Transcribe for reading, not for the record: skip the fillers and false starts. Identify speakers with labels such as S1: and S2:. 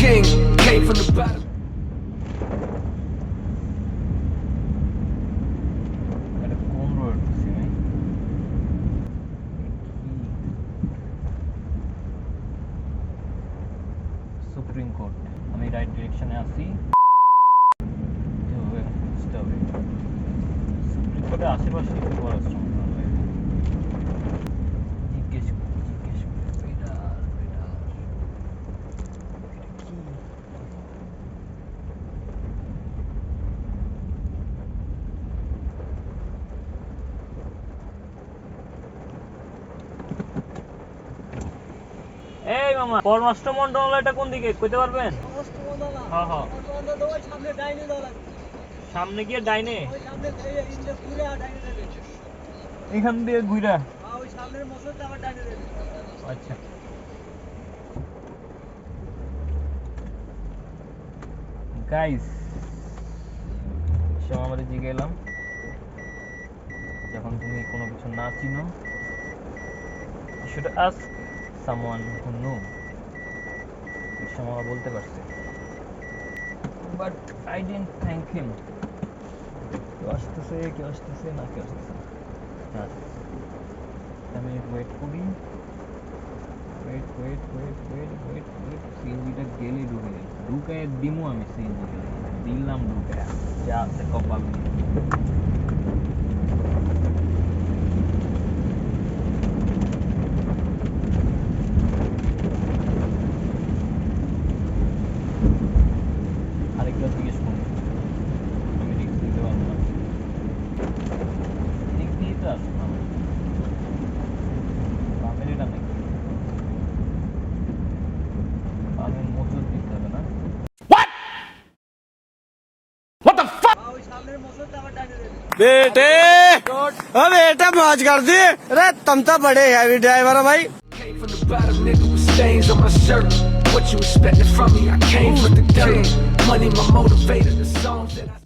S1: king, came from the bottom.
S2: এটা কোন road Simi supreme court আমি রাইট ডিরেকশনে আছি সুপ্রিম কোর্টের আশেপাশে একটু বড় আশ্রম জিজ্ঞেস এই মামা পররাষ্ট্র মন্ত্রণালয়টা কোন দিকে কইতে পারবেন? হ্যাঁ হ্যাঁ সামনে গিয়ে ডাইনে এখান দিয়ে ঘুরা আচ্ছা গাইস সব আমাদের জিগে এলাম যখন তুমি কোনো কিছু না চিনো you should ask someone who know আমরা বলতে পারছি but I didn't thank him কেউ আসতেছে না কেউ আসতেছে না আমি ওয়েট করি ওয়েট সিএনজিটা গেলে ঢুকায় দিমু আমি সিএনজি দিলাম ঢুকায় যা আছে কপাল আরেকটা জিজ্ঞেস করুন আমি রিক্স দিতে পারবো না দিক দিয়ে তো আসলাম বামের এটা নাকি বামের মজুর দিতে হবে না
S3: बेटे ओ बेटा मौज कर दी अरे तुम तो बड़े हैवी ड्राइवर हो भाई
S1: Came from the bottom, nigga, with stains on my shirt. What you expecting from me? I came from the dirt. Money, my motivator, the songs that I